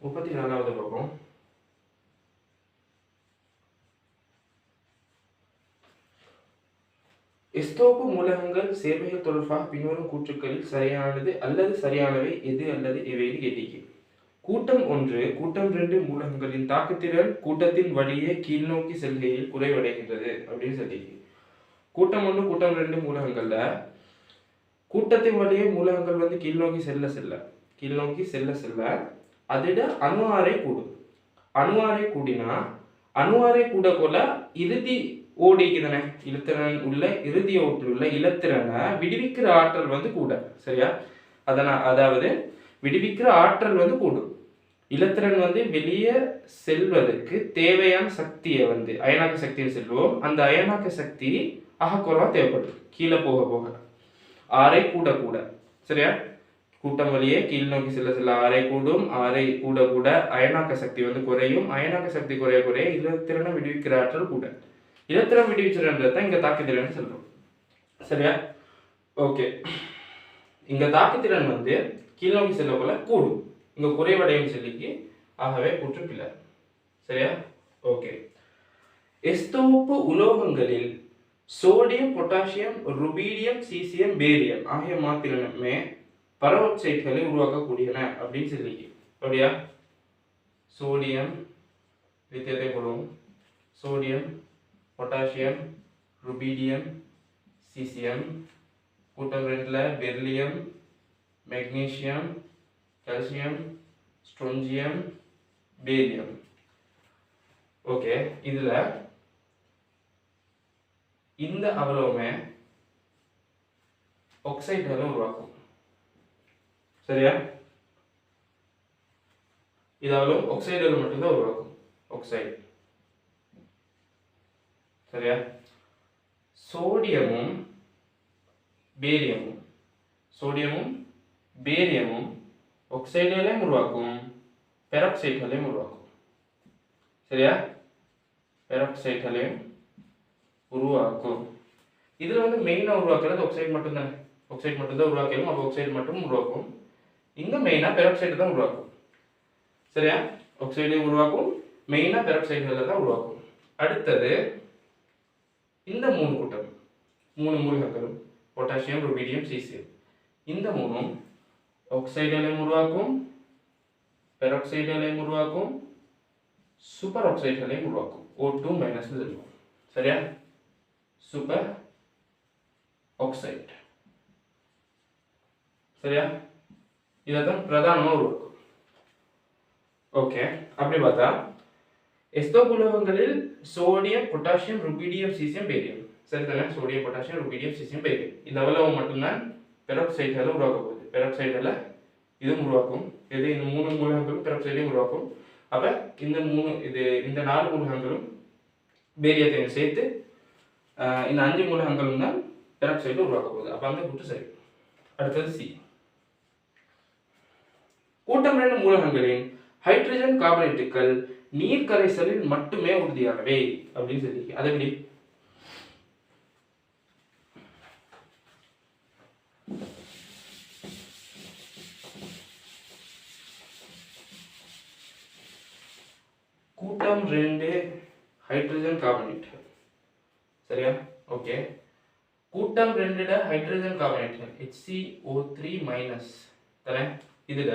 34வது பக்கம். எஸ்தோப்பு மூலகங்கள் சேர்வைகள் தொடர்பாக பின்வரும் கூற்றுக்களில் சரியானது அல்லது சரியானவை எது அல்லது எவை கேட்டீங்க. கூட்டம் 1 கூட்டம் 2 மூலகங்களின் தாக்குத்திறன் கூட்டத்தின் வழியே கீழ்நோக்கி செல்கையில் குறைவடைகின்றது அப்படின்னு சொல்லியிருக்கு. கூட்டம் 1 கூட்டம் 2 மூலகங்கள்ல கூட்டத்தின் வழியே மூலகங்கள் வந்து கீழ்நோக்கி செல்ல செல்ல அதோட அணு ஆரை கூடும். அணு ஆரை கூடினா அணு ஆரை கூட போல இறுதி ஓடிக்குதானே இலத்திரன் உள்ள இறுதி ஓட்டில் உள்ள இலத்திரனை விடுவிக்கிற ஆற்றல் வந்து கூட. சரியா? அதாவது விடுவிக்கிற ஆற்றல் வந்து கூடும். இலத்திரன் வந்து வெளியே செல்வதற்கு தேவையான சக்தியை வந்து அயனாக்க சக்தியை செல்வோம். அந்த அயனாக்க சக்தி குறைவா தேவைப்படுது கீழே போக போக. ஆரை கூட கூட. சரியா? கூட்டம் வழியே கீழ் நோக்கி செல்ல ஆரை கூடும். ஆரை கூட கூட அயனாக்க சக்தி வந்து குறையும். அயனாக்க சக்தி குறைய குறைய இலத்திரனை விடுவிக்கிற ஆற்றல் கூட. இலத்திரன் விடுவிச்சுன்றதான் இங்க தாக்குத்திறன் சொல்றோம். சரியா? ஓகே. இங்க தாக்குத்திறன் வந்து கீழ் நோக்கி செல்ல போல கூடும். இங்க குறைவடையும் சொல்லிக்கு ஆகவே கூற்றுப்பில்லை. சரியா? ஓகே. எஸ்தோப்பு உலோகங்களில் sodium, potassium, rubidium, caesium, barium ஆகிய மாத்திரமே பரவக்சைடுகளை உருவாக்கக்கூடியன அப்படின்னு சொல்லிக்கு. அப்படியா? சோடியம் வித்தியத்தை போடுவோம். Sodium, potassium, rubidium, caesium. கூட்டம் 2ல beryllium, magnesium, calcium, strontium, barium. Okay. இதுல இந்த அவ்வளவுமே ஆக்சைடுகளை உருவாக்கும். சரியா? இது அவ்வளவு ஆக்சைடுகள் மட்டும்தான் உருவாக்கும். ஆக்சைடு. சரியா? சோடியமும் பேரியமும் ஆக்சைடுகளையும் உருவாக்கும், பெராக்சைடுகளையும் உருவாக்கும். சரியா? பெராக்சைடுகளையும் உருவாக்கும். இதுல வந்து மெயினா உருவாக்குறது ஆக்சைடு மட்டும்தானே. ஆக்சைடு மட்டும்தான் உருவாக்கணும். அப்போ ஆக்சைடு மட்டும் உருவாக்கும். இங்க மெயினா பெராக்சைடு தான் உருவாக்கும். சரியா? ஆக்சைடு உருவாக்கும், மெயினா பெராக்சைடுகளை தான் உருவாக்கும். அடுத்தது இந்த 3 கூட்டம் 3 மூலகங்களும் பொட்டாசியம், ருபீடியம், சீசியம். இந்த 3ம் ஆக்சைடுகளையும் உருவாக்கும், பெராக்சைடுகளையும் உருவாக்கும், சூப்பர் ஆக்சைடுகளையும் உருவாக்கும். O2 மைனஸ் சொல்லுவோம். சரியா? Superoxide. சரியா? இதான் பிரதானமா உருவாக்கும். ஓகே. அப்படி பார்த்தா எஸ்தோப்பு உலோகங்களில் sodium, potassium, rubidium, caesium, barium. சரிதானே? Sodium, potassium, rubidium, caesium, barium. இந்த உலோகம் மட்டும்தான் பெராக்சைடுகளை உருவாக்க போகுது. பெராக்சைடுகளை இதுவும் உருவாக்கும். இது இந்த 3 மூலகங்களும் பெராக்சைடையும் உருவாக்கும். அப்ப இந்த 4 மூலகங்களும் பேரியத்தையும் சேர்த்து இந்த 5 மூலகங்களும் தான் பெராக்சைடு உருவாக்க போகுது. அப்ப அந்த கூட்டு சரி. அடுத்தது சி. கூட்டம் 2 மூலகங்களின் ஹைட்ரஜன் கார்பனேட்டுகள் நீர் கரைசலில் மட்டுமே உறுதியானவை அப்படின்னு சொல்லி. அது எப்படி? கூட்டம் 2 ஹைட்ரஜன் கார்பனேட்டுகள். சரியா? ஓகே. கூட்டம் 2 ஹைட்ரஜன் கார்பனேட்டுகள் HCO3- தானே. இதுல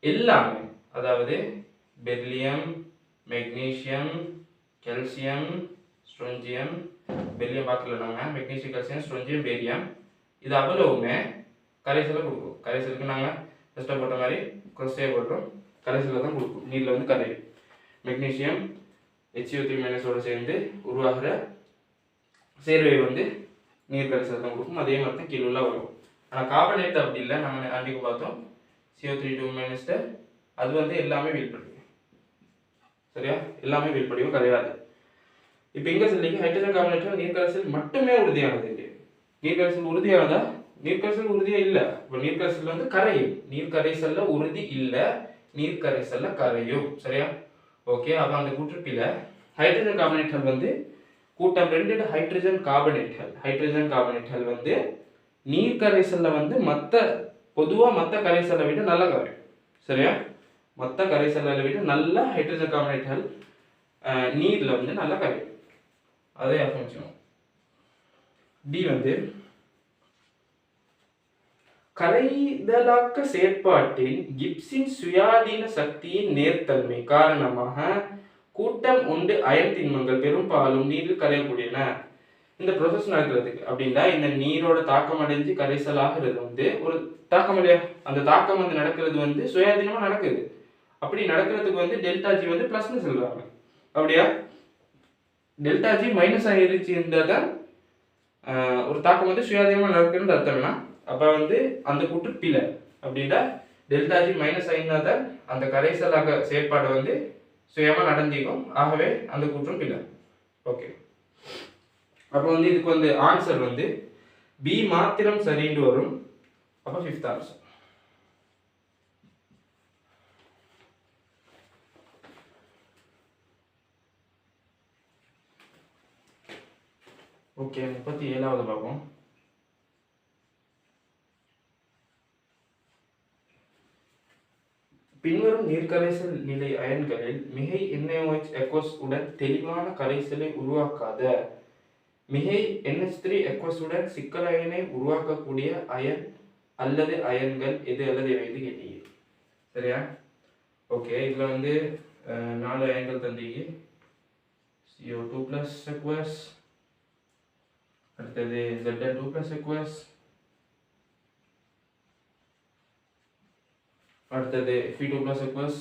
எல்லாமே அதாவது பெர்லியம், மெக்னீசியம், கால்சியம், ஸ்ட்ரோஞ்சியம், பெர்லியம் பார்க்கல நாங்க, மெக்னீசியம், கால்சியம், ஸ்ட்ரோஞ்சியம், பேரியம். இது அவ்வளவுமே கரைசலை கொடுக்கும். கரைசலுக்கு நாங்க ஃபர்ஸ்ட் போட்ட மாதிரி கொஸ்டே போடுறோம். கரைசலை தான் கொடுக்கும். நீர்ல வந்து கரையும். மெக்னீசியம் HCO3- சேர்ந்து உருவாகிற சேர்வை வந்து நீர் கரைசல் தான் கொடுக்கும். அதே மாதிரி தான் கீழே உள்ள வரும். ஆனால் கார்பனேட் அப்படி இல்லை. நம்ம அன்றைக்கு பார்த்தோம் CO3 அது வந்து எல்லாமே வீழ்படியும். சரியா? எல்லாமே வீழ்படியும் கிடையாது. இப்போ இங்கே சொல்லிங்க ஹைட்ரஜன் கார்பனேட் நீர் கரைசல் மட்டுமே உறுதியானது. நீர் கரைசல் உறுதியானதா? நீர் கரைசல் உறுதியா இல்லை. இப்போ நீர் கரைசல் வந்து கரையும். நீர் கரைசல்ல உறுதி இல்லை, நீர் கரைசல்ல கரையும். சரியா? ஓகே. அப்போ அந்த கூற்றுப்பில ஹைட்ரஜன் கார்பனேட்கள் வந்து கூட்டம் 2 ஹைட்ரஜன் கார்பனேட்கள் வந்து நீர் கரைசல்ல வந்து பொதுவா மற்ற கரைசலை விட நல்லா கரையும். சரியா? மொத்த கரைசல் அளவிட நல்ல ஹைட்ரஜன் கார்பனேட்டுகள் நீரில் வந்து நல்லா கரையும். அதே அசம்ஷன். டி வந்து கரைதலாக்க செயற்பாட்டின் கிப்ஸின் சுயாதீன சக்தியின் நேர்த்தன்மை காரணமாக கூட்டம் உண்டு அயன் திண்மங்கள் பெரும்பாலும் நீரில் கரையக்கூடியன. இந்த ப்ரொசஸ் நடக்கிறதுக்கு அப்படின்னா இந்த நீரோட தாக்கம் அடைஞ்சு கரைசலாகிறது வந்து ஒரு தாக்கம் இல்லையா, அந்த தாக்கம் வந்து நடக்கிறது வந்து சுயாதீனமாக நடக்குது. அப்படி நடக்கிறதுக்கு வந்து டெல்டா ஜி வந்து ப்ளஸ்ன்னு சொல்கிறாங்க. அப்படியா, டெல்டா ஜி மைனஸ் ஆகிருச்சு இருந்தால் தான் ஒரு தாக்கம் வந்து சுயாதீனமாக நடக்குதுன்னு அர்த்தம்னா, அப்போ வந்து அந்த கூட்டு பிழை. அப்படின்னா டெல்டா ஜி மைனஸ் ஆகிருந்தா தான் அந்த கரைசலாக செயற்பாடு வந்து சுயமாக நடந்திக்கும். ஆகவே அந்த கூற்றும் பிழை. ஓகே, அப்போ வந்து இதுக்கு வந்து ஆன்சர் வந்து பி மாத்திரம் சரின்னு வரும். அப்போ 5th ஆன்சர். ஓகே, 37வது பார்ப்போம். பின்வரும் நீர்க்கரைசல் நிலை அயன்களில் மிகை NaOH aqueous உடன் தெளிவான கரைசலை உருவாக்காத மிகை NH3 aqueous உடன் சிக்கல் அயனை உருவாக்கக்கூடிய அயன் அல்லது அயன்கள் எது அல்லது எவை கேட்டீங்க. சரியா? ஓகே, இதில் வந்து 4 அயன்கள் தந்தீங்க. CO2+ aqueous, அடுத்தது Zn2+ aqueous, அடுத்தது Fe2+ aqueous,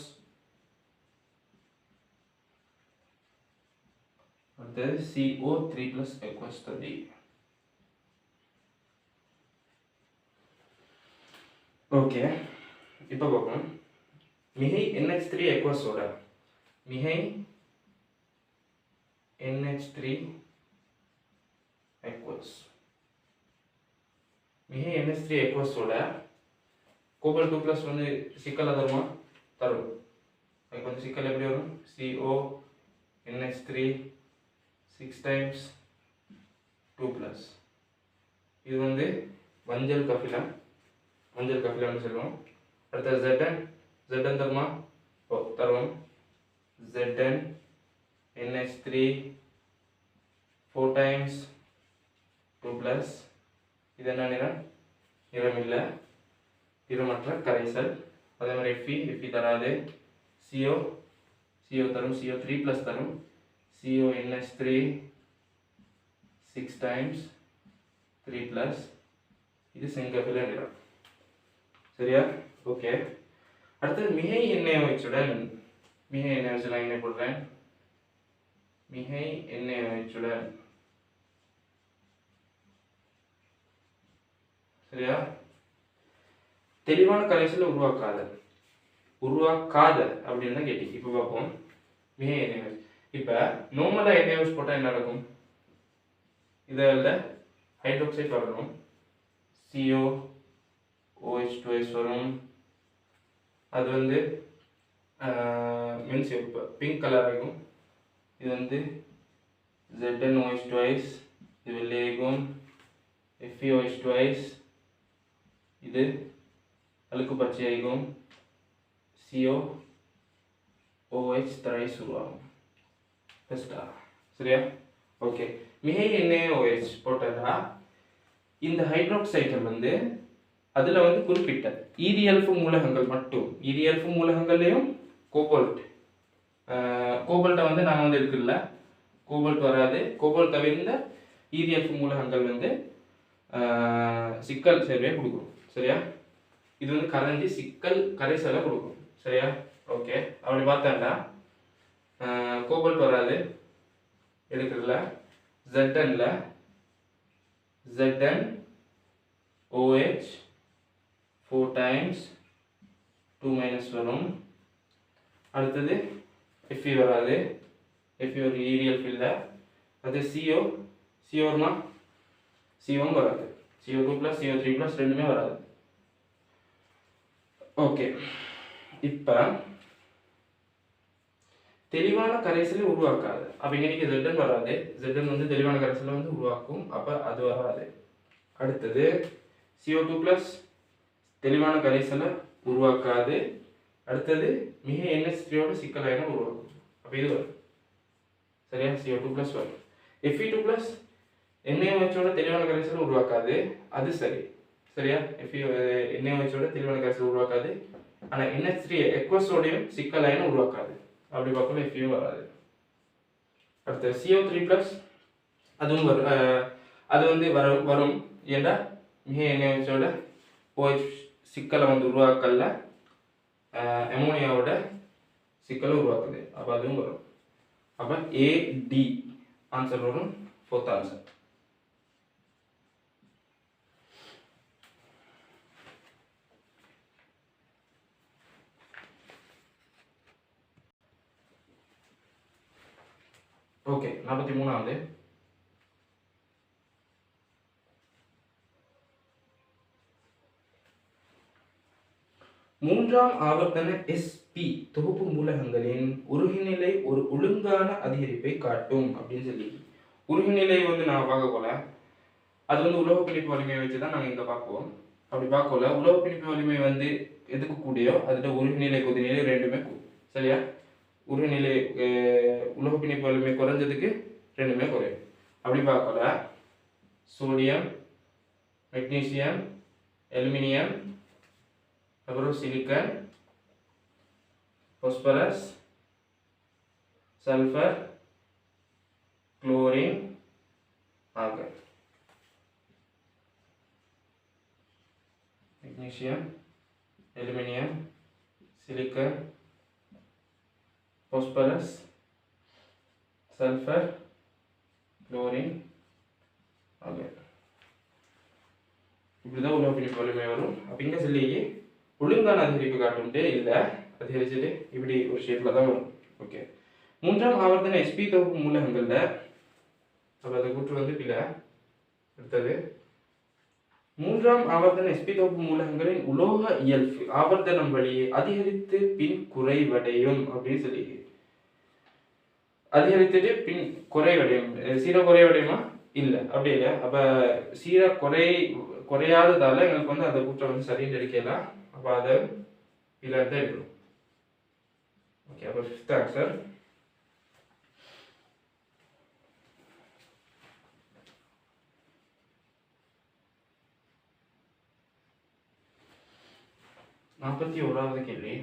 அடுத்தது CO3+ aqueous தந்தீங்க. ஓகே, இப்போ பார்ப்போம். மிகை NH3 aqueous ஓட மிகை NH3 aqueous மிகை NH3 aqueous ஓட கோபால்ட் 2+ வந்து சிக்கல் தருமா? தரும். அதுக்கு வந்து சிக்கல் எப்படி வரும்? CO NH3 6 times 2+. இது வந்து மஞ்சள் கபிலம்னு சொல்லுவோம். அடுத்தது Zn தருமா? தருவோம். Zn NH3 4 times 2+. இது என்ன நிறம்? நிறமில்லை, நிறமற்ற கரைசல். அதே மாதிரி Fe தராது. CO தரும், CO3+ தரும். CO NH3 6 times 3+. இது செங்கபில நிறம். சரியா? ஓகே, அடுத்தது மிகை NaOH உடன் என்ன போடுறேன்? மிகை NaOH உடன், சரியா, தெளிவான கரைசலை உருவாக்காத அப்படின்னு தான் கேட்டீங்க. இப்போ பார்ப்போம். மிகை NaOH. இப்போ நார்மலா NaOH போட்டால் என்ன நடக்கும்? இதில் ஹைட்ரோக்சைடு வரணும், COOH2S வரும். அது வந்து மீன்ஸ் இப்போ பிங்க் கலர் ஆகும். இது வந்து ZnOH2S, இது வெள்ளையாகும். FeOH2S, இது அழுக்கு பச்சையாகும். COOH thrice உருவாகும். பெஸ்டா? சரியா? ஓகே, மிகை NaOH போட்டதா இந்த ஹைட்ரோக்சைடுகள் வந்து அதில் வந்து குறிப்பிட்ட EDF மூலகங்கள் மட்டும், EDF மூலகங்கள்லையும் கோபால்ட்டை வந்து நாங்கள் வந்து இருக்குல்ல, கோபால்ட் வராது. கோபால்ட் தவிர்ந்த EDF மூலகங்கள் வந்து சிக்கல் சேர்வையை கொடுக்கும். சரியா? இது வந்து கரைஞ்சி சிக்கல் கரைசலை கொடுக்கும். சரியா? ஓகே, அப்படி பார்த்தாண்டா கோபால்ட் வராது எடுக்கிறதுல. Znல ZnOH 4 times 2- வரும். அடுத்தது Fe வராது, Fe ஒரு EDF இல்லை. அது CO வருமா? CO வராது. CO2+, CO3+ ரெண்டுமே வராது. ஓகே, இப்போ தெளிவான கரைசலை உருவாக்காது. அப்போ இங்கே Zn வராது. Zn வந்து தெளிவான கரைசலை வந்து உருவாக்கும். அப்போ அது வராது. அடுத்தது CO2+ தெளிவான கரைசலை உருவாக்காது. அடுத்தது மிக NH3யோட சிக்கல் அயனை உருவாக்கும். அப்போ இது வரும் சரியா, CO2 ப்ளஸ் வரும். Fe2 ப்ளஸ் NaOHோட தெளிவான கரைசலை உருவாக்காது, அது சரி சரியா. NaOHோட தெளிவான கரைசலை உருவாக்காது, ஆனால் NH3 எக்வஸோடையும் சிக்கல் அயனை உருவாக்காது. அப்படி பார்க்கணும் Fe வராது. அடுத்து CO3 ப்ளஸ் அதுவும் வரும், அது வந்து வரும் ஏண்டா மிக NaOHோட OH சிக்கலை வந்து உருவாக்கல, அமோனியாவோட சிக்கலை உருவாக்குது. அப்போ அதுவும் வரும். அப்போ AD ஆன்சர் வரும், 4th ஆன்சர். ஓகே, 43வது. மூன்றாம் ஆவர்த்தன SP தொகுப்பு மூலகங்களின் உருகுநிலை ஒரு ஒழுங்கான அதிகரிப்பை காட்டும் அப்படின்னு சொல்லி, உருகுநிலை வந்து நான் பார்க்க போல, அது வந்து உலோக பிணைப்பு வலிமையை வச்சு தான் நாங்கள் இங்கே பார்க்குவோம். அப்படி பார்க்கல, உலோக பிணைப்பு வலிமை வந்து எதுக்கு கூடியோ அதில் உருகுநிலை கொதிநிலை ரெண்டுமே சரியா. உருகுநிலை உலோக பிணைப்பு வலிமை குறைஞ்சதுக்கு ரெண்டுமே குறையும். அப்படி பார்க்கல, சோடியம், மெக்னீசியம், அலுமினியம், அப்புறம் silicon, phosphorus, sulphur, chlorine, argon. Magnesium, aluminium, silicon, phosphorus, sulphur, chlorine, argon. இப்படிதான் உலோக பிணைப்பு வலிமை வரும். அப்போ இங்கே சொல்லியே ஒழுங்கான அதிகரிப்பு காட்டும்ட்டு இல்லை, அதிகரிச்சுட்டு இப்படி ஒரு ஷேப்பில் தான் வரும். ஓகே, மூன்றாம் ஆவர்த்தன SP தொகுப்பு மூலகங்களில் அப்போ அதை கூற்று வந்து பிள்ளை. அடுத்தது மூன்றாம் ஆவர்த்தன SP தொகுப்பு மூலகங்களின் உலோக இயல்பு ஆவர்த்தனம் வழியே அதிகரித்து பின் குறைவடையும் அப்படின்னு சொல்லி, அதிகரித்துட்டு பின் குறைவடையும். சீரா குறைவடையுமா? இல்லை, அப்படி இல்லை. அப்போ சீரா குறையாததால எங்களுக்கு வந்து அந்த கூற்றை வந்து சரின்னு எடுக்கலாம். அப்போ அதை இதில் தான் எடுக்கணும். ஓகே, அப்போ 5th ஆன்சர். நாற்பத்தி ஓராவது கேள்வி.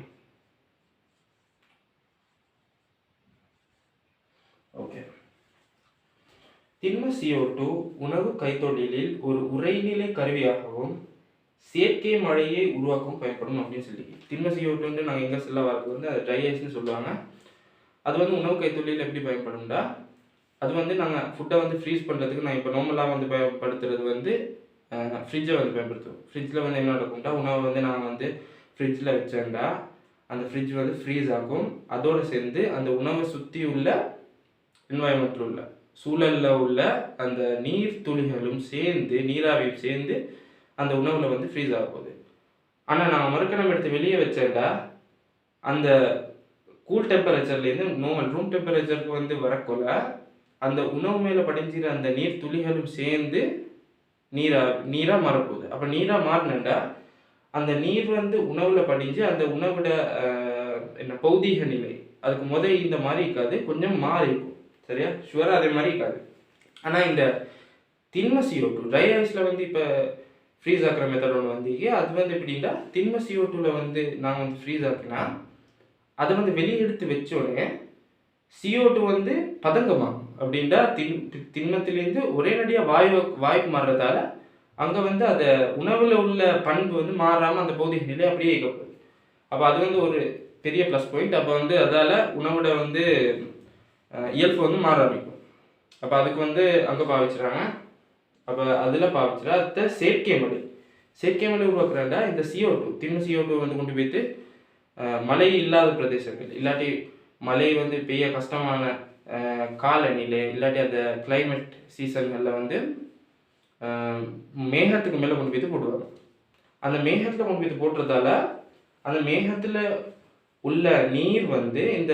ஓகே, திண்ம CO2 உணவு கைத்தொழிலில் ஒரு உறைநிலை கருவியாகவும் செயற்கை மழையை உருவாக்கவும் பயன்படும் அப்படின்னு சொல்லி, திண்ம CO2 நாங்கள் எங்கே சொல்ல வரது வந்து அது ட்ரை ஐஸ்ன்னு சொல்லுவாங்க. அது வந்து உணவு கைத்தொழிலில் எப்படி பயன்படும்டா, அது வந்து நாங்கள் ஃபுட்டை வந்து ஃப்ரீஸ் பண்ணுறதுக்கு நான் இப்போ நார்மலாக வந்து பயன்படுத்துறது வந்து ஃப்ரிட்ஜை வந்து பயன்படுத்துவோம். ஃப்ரிட்ஜில் வந்து என்ன நடக்கும்டா, உணவை வந்து நாங்கள் வந்து ஃப்ரிட்ஜில் வச்சோம்டா அந்த ஃப்ரிட்ஜ் வந்து ஃப்ரீஸ் ஆகும். அதோடு சேர்ந்து அந்த உணவை சுற்றி உள்ள என்வாயன்மெண்ட்டில் உள்ள சூழலில் உள்ள அந்த நீர் துளிகளும் சேர்ந்து நீராவியும் சேர்ந்து அந்த உணவில் வந்து ஃப்ரீஸ் ஆக போகுது. ஆனால் நாங்கள் மறுக்கணம் எடுத்து வெளியே வச்சேன்டா அந்த கூல் டெம்பரேச்சர்லேருந்து நார்மல் ரூம் டெம்பரேச்சருக்கு வந்து வரக்குள்ள அந்த உணவு மேலே படிஞ்சிற அந்த நீர் துளிகளும் சேர்ந்து நீராக மாறப்போகுது. அப்போ நீராக மாறினேன்டா அந்த நீர் வந்து உணவில் படிஞ்சு அந்த உணவோட பௌதீக நிலை அதுக்கு இந்த மாதிரி இருக்காது, கொஞ்சம் மாறி இருக்கும் சரியா. ஷுவராக அதே மாதிரி இருக்காது. ஆனால் இந்த திண்ம CO2 ட்ரை ஐஸில் வந்து இப்போ ஃப்ரீஸ் ஆக்குற மெத்தட் ஒன்று வந்து அது வந்து எப்படின்னா, திண்ம CO2ல வந்து நாங்கள் வந்து ஃப்ரீஸ் ஆக்கினா அதை வந்து வெளியே எடுத்து வச்சோடனே CO2 வந்து பதங்கமாகும். அப்படின்டா திண்மத்திலேருந்து ஒரே நடியாக வாய்ப்பு மாறுறதால அங்கே வந்து அந்த உணவில் உள்ள பண்பு வந்து மாறாமல் அந்த பௌதிக நிலை அப்படியே இயக்கப்படுது. அப்போ அது வந்து ஒரு பெரிய ப்ளஸ் பாயிண்ட். அப்போ வந்து அதால் உணவோட வந்து இயல்பு வந்து மாற ஆரம்பிக்கும். அப்போ அதுக்கு வந்து அங்கே பாவிச்சுறாங்க. அப்போ அதில் பாவிச்சுட்டா அதை செயற்கை மழை உருவாக்குறாண்டா இந்த CO2 திண்ம CO2 வந்து கொண்டு போய்த்து மழை இல்லாத பிரதேசங்கள் இல்லாட்டி மழை வந்து பெய்ய கஷ்டமான காலநிலை இல்லாட்டி அந்த கிளைமேட் சீசன்களில் வந்து மேகத்துக்கு மேலே கொண்டு போய்த்து போடுவாங்க. அந்த மேகத்தில் கொண்டு போய்த்து போட்டுறதால அந்த மேகத்தில் உள்ள நீர் வந்து இந்த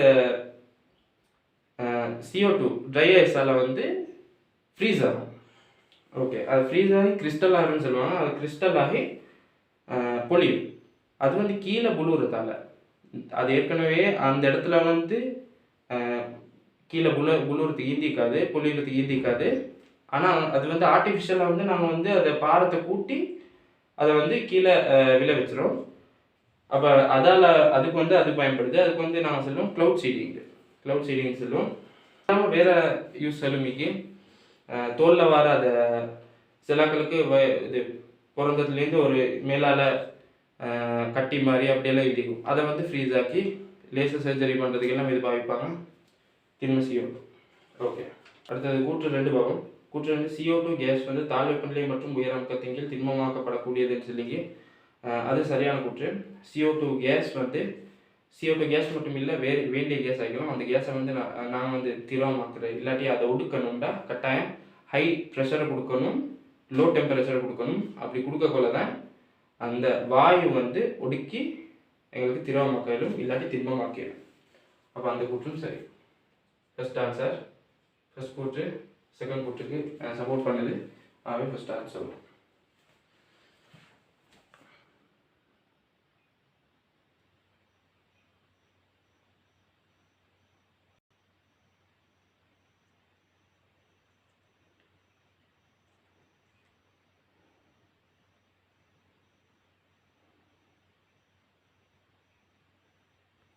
CO2 ட்ரை ஐஸால் வந்து ஃப்ரீஸ் ஆகும். ஓகே, அது ஃப்ரீஸ் ஆகி கிறிஸ்டல் ஆகுன்னு சொல்லுவாங்க. அது கிறிஸ்டல் ஆகி பொழியும். அது வந்து கீழே புழுவுறதால அது ஏற்கனவே அந்த இடத்துல வந்து கீழே புழுறதுக்கு ஈந்திக்காது, பொழியறதுக்கு ஈந்திக்காது. ஆனால் அது வந்து ஆர்டிஃபிஷியலாக வந்து நாங்கள் வந்து அதை பாரத்தை கூட்டி அதை வந்து கீழே விழ வச்சிரும். அப்போ அதால் அதுக்கு வந்து அது பயன்படுது. அதுக்கு வந்து நாங்கள் சொல்லுவோம் க்ளவுட் சீடிங் சொல்லுவோம். வேறு யூஸ் செலுமிக்கு தோலில் வர அதை சிலாக்களுக்கு இது பிறந்ததுலேருந்து ஒரு மேலால் கட்டி மாதிரி அப்படியெல்லாம் இருக்கும். அதை வந்து ஃப்ரீஸ் ஆக்கி லேசர் சர்ஜரி பண்ணுறதுக்கெல்லாம் இது பாவிப்பாங்க. திண்ம CO2. ஓகே, அடுத்தது கூற்று 2 பாகம். கூற்று 2, CO2 கேஸ் வந்து தாழ் வெப்பநிலை மற்றும் உயர் அழுத்தத்தின் கீழ் திண்மமாக்கப்படக்கூடியதுன்னு சொல்லி அது சரியான கூற்று. CO2 கேஸ் மட்டும் இல்லை, வேண்டிய கேஸ் ஆகிக்கலாம். அந்த கேஸை வந்து நாங்கள் வந்து திரவமாக்குறது இல்லாட்டி அதை ஒடுக்கணும்டா கட்டாயம் ஹை ப்ரெஷரை கொடுக்கணும், லோ டெம்பரேச்சரை கொடுக்கணும். அப்படி கொடுக்கக்குள்ள தான் அந்த வாயு வந்து ஒடுக்கி எங்களுக்கு திரவமாக்கிடும் இல்லாட்டி திண்மமாக்கிடும். அப்போ அந்த கூற்றும் சரி. ஃபர்ஸ்ட் ஆன்சர், ஃபர்ஸ்ட் கூற்று செகண்ட் கூற்றுக்கு சப்போர்ட் பண்ணுது. First answer.